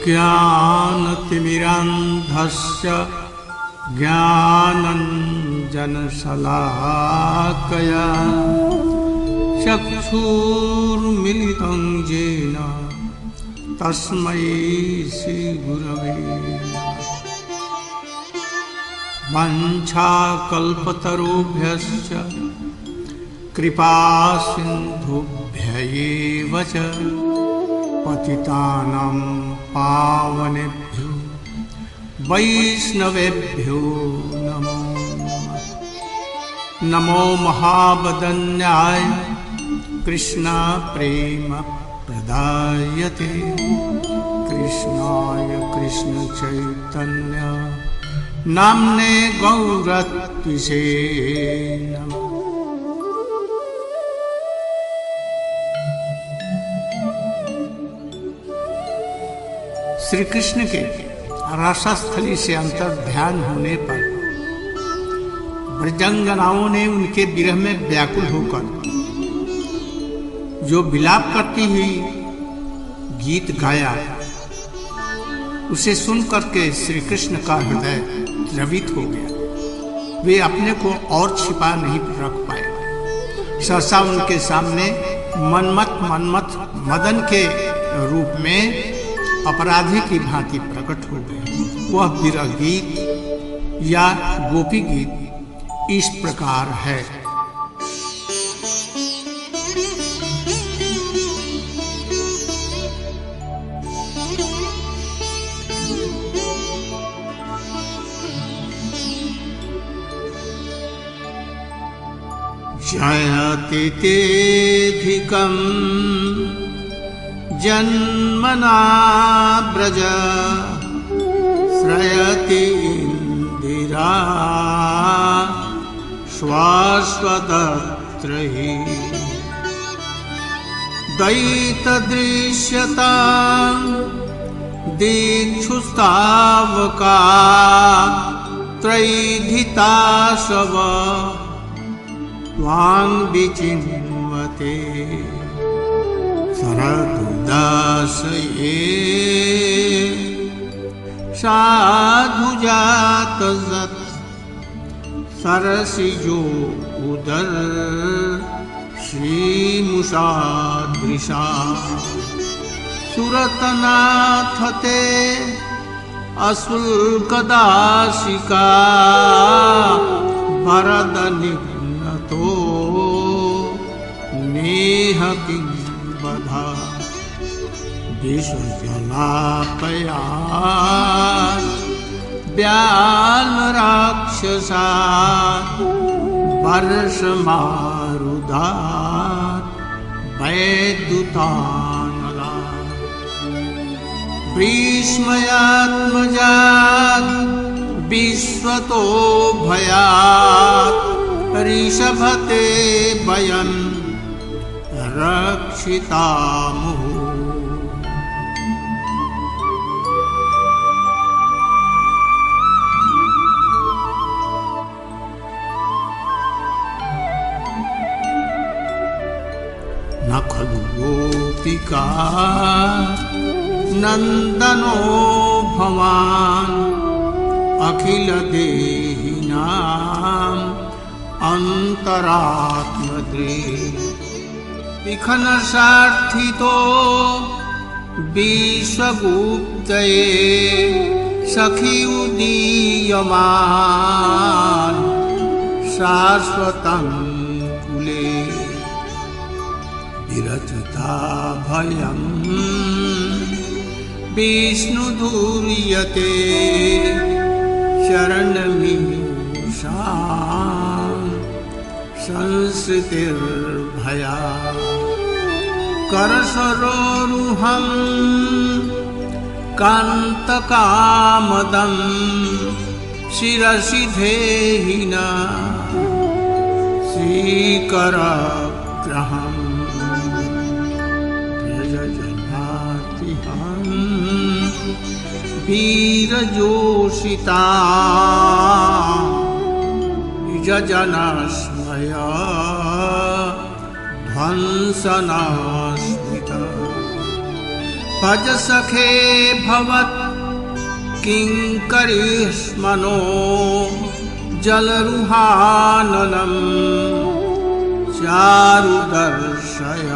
ज्ञानतिमिरान्धस्य ज्ञानञ्जनशलाकया चक्षुर्मिलितं येन तस्मै श्रीगुरवे नमः। वाञ्छाकल्पतरुभ्यश्च कृपासिन्धुभ्य एव च पतितानां पावनेभ्यो वैष्णवेभ्यो नमो नमः। नमो महावदन्याय कृष्ण प्रेम प्रदायते कृष्णाय कृष्ण चैतन्य नाम्ने गौरत्विषे नमः। श्री कृष्ण के रसस्थली से अंतर ध्यान होने पर ब्रजंगनाओं ने उनके विरह में व्याकुल होकर जो विलाप करती हुई गीत गाया, उसे सुनकर के श्री कृष्ण का हृदय द्रवित हो गया। वे अपने को और छिपा नहीं रख पाए। सहसा उनके सामने मन्मथ मदन के रूप में अपराधी की भांति प्रकट हो गए। वह विरह गीत या गोपी गीत इस प्रकार है। जयति तेऽधिकं जन्मना ब्रज श्रयति इंदिरा श्वाश्वतत्र हि दयितदृश्यता दीक्षुस्तावका त्रैधिताशव त्वां विचिन्वते शरदुदासये साधुजातजत् सरसिजो उदर श्रीमुषादृशा सुरतनाथ ते अशुल्कदाशिका भरदनिघ्नतो नेह किं बधा विषजलापया व्यालराक्षसा वर्षमारुधात् वैद्युतानला भीष्मयात्मजात् विश्वतो भयात् ऋषभते वयं रक्षितामुः। न खलु गोपिका नंदनो भवान् अखिल देहिनां अंतरात्मदृक् विखन सार्थितो विश्वगुप्तये सखी उदीयमान् शाश्वतं कुले विरचिता भयं विष्णुधूर्यते शरणमीषा संसृतिर्भया करसरोरुहं कान्तकामदं शिरसि धेहिना श्रीकरग्रहम् वीरजोषिता निजजनस्मया ध्वंसनास्मिता भज सखे भवत् किंकरीष्मनो जलरुहाननं चारुदर्शय।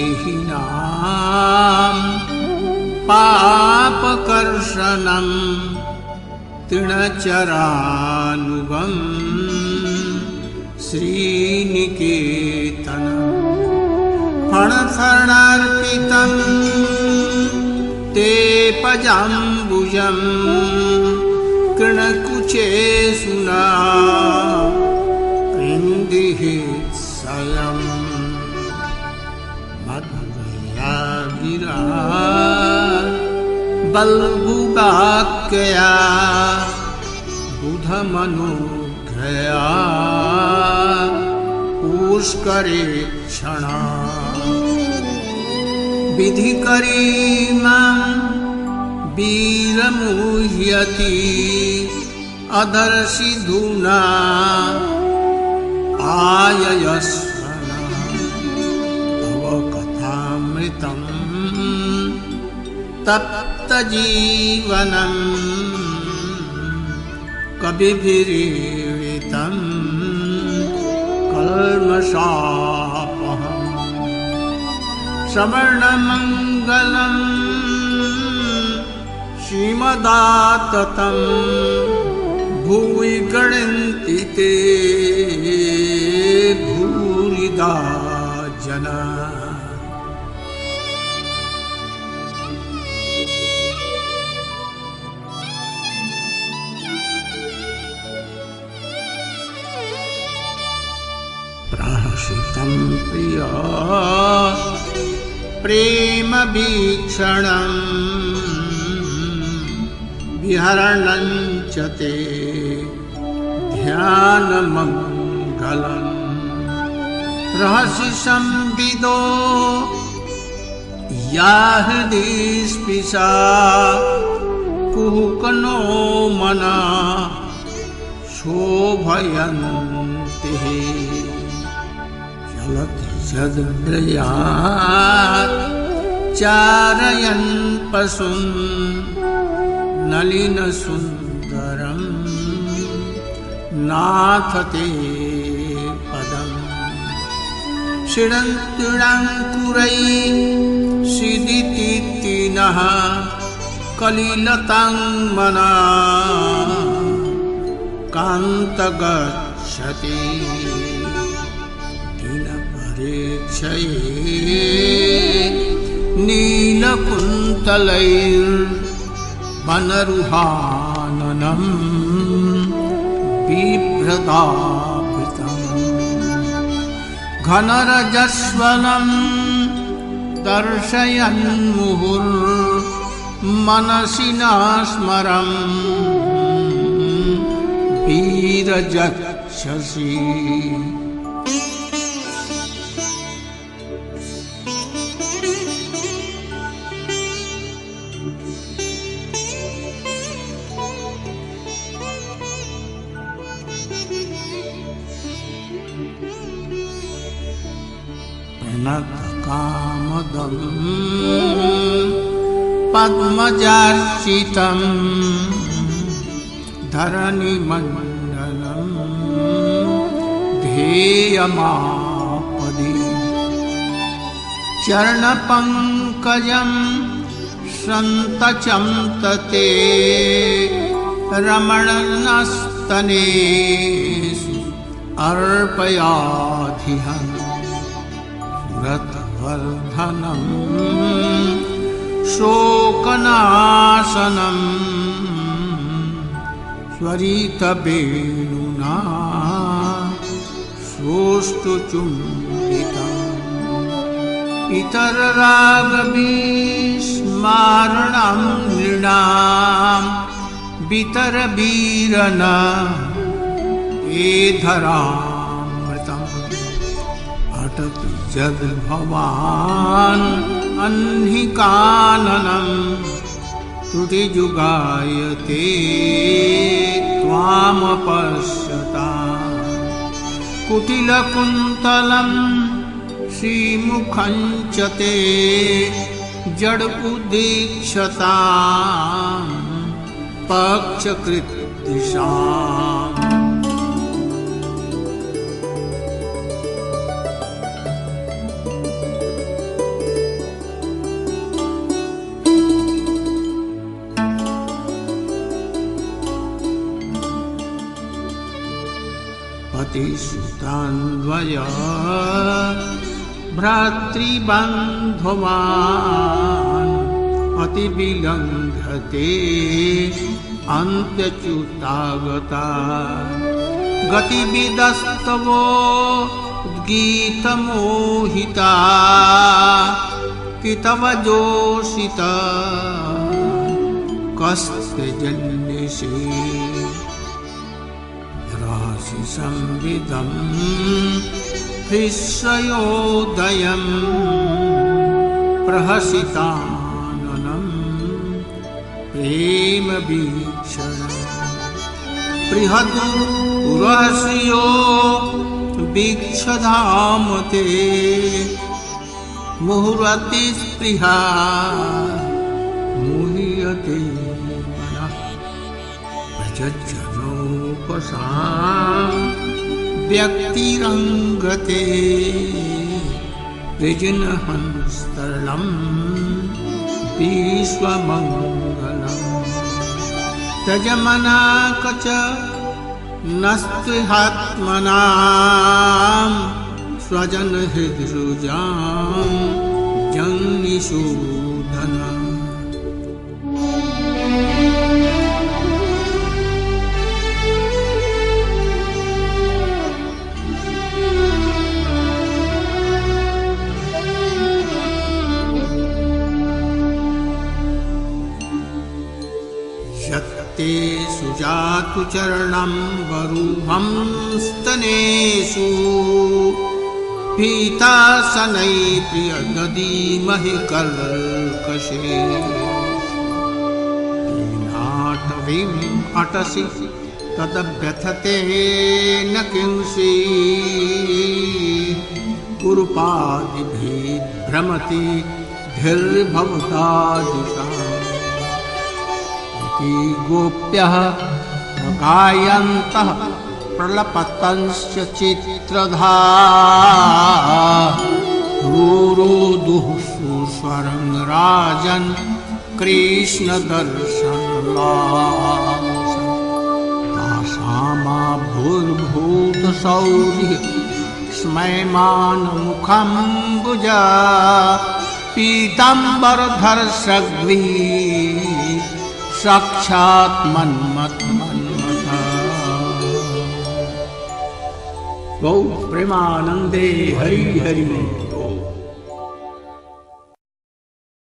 देहिनां पापकर्षणं तृणचरानुगं श्रीनिकेतनं फणफर्णार्पितं ते पजाम्बुजं कृणकुचे सुना कृन्दिहित्सयम् गिरा बल्बुवाक्या बुधमनुघया पुष्करे क्षणा विधिकरीमां वीरमुह्यति अदर्शिधुना आययस्वना तव कथामृतं तप्तजीवनं कविभिरीडितं कल्मषापहम् श्रवणमङ्गलं श्रीमदाततं भुवि गणन्ति ते भूरिदा जना। प्रहसितं प्रिया प्रेम वीक्षणं विहरणं च ते ध्यानमङ्गलं रहसि संविदो या हृदि स्पृशा कुहकनो मना शोभयन्ति चलति यद्ब्रयात् चारयन् पशुन् नलिनसुन्दरं नाथ ते पदम् षडन्तुडाङ्कुरैः सीदितिनः कलिलतां मना कान्तगच्छति दिनपरीक्षये नीलकुन्तलैर्वनरुहाननं बिभ्रदाभृतं घनरजस्वलं दर्शयन्मुहुर्मनसि न स्मरं वीरजक्षसि। कामदं पद्मजार्चितं धरणिमण्डलं ध्येयमापदि चरणपङ्कजं सन्तचन्तते रमणनस्तनेषु अर्पयाधिहन् रतवर्धनं शोकनाशनं स्वरितवेणुना सोष्ठुचुम्बितम् इतररागविस्मारणं नृणां वितरवीरन ए धरामृतम् अटति यद् भवान् अह्निकाननं त्रुटिजुगायते त्वामपश्यता कुटिलकुन्तलं श्रीमुखं च ते जड उदीक्षतां पक्षकृत् दिशाम् पतिसुतान्वय भ्रातृबान्धवान् अतिविलङ्घते अन्त्यच्युतागता गतिविदस्तवो उद्गीतमोहिता कितवजोषिता कस्य जन्यसे राशि संविदं हृष्योदयं प्रहसिताननं प्रेम वीक्षणं बृहदुरहस्यो वीक्षधाम ते मुहुरतिस्पृहा मुह्यते मनः प्रजज्जनोपसां व्यक्तिरङ्गते वृजनहंस्तलं विश्वमङ्गलम् त्यजमना कच नस्त्विहात्मनां स्वजनहृदृजां जन्निशोधना यत्ते सुजातु चरणं वरुहं स्तनेषु पीतासनै प्रियदधीमहि कर्कशे नाटवीम् अटसि तदभ्यथते न किंसि कुरुपादिभिर्भ्रमति धीर्भवतादिशाम् गोप्यः प्रगायन्तः प्रलपतंश्च चित्रधा रोरोदुः सुस्वरं राजन् कृष्णदर्शनलालसं तासामाभूर्भूतशौरिः स्मयमानमुखम्बुजा पीताम्बरधरसग्वी साक्षात् मन्मथा गौ प्रेमानंदे हरि हरि।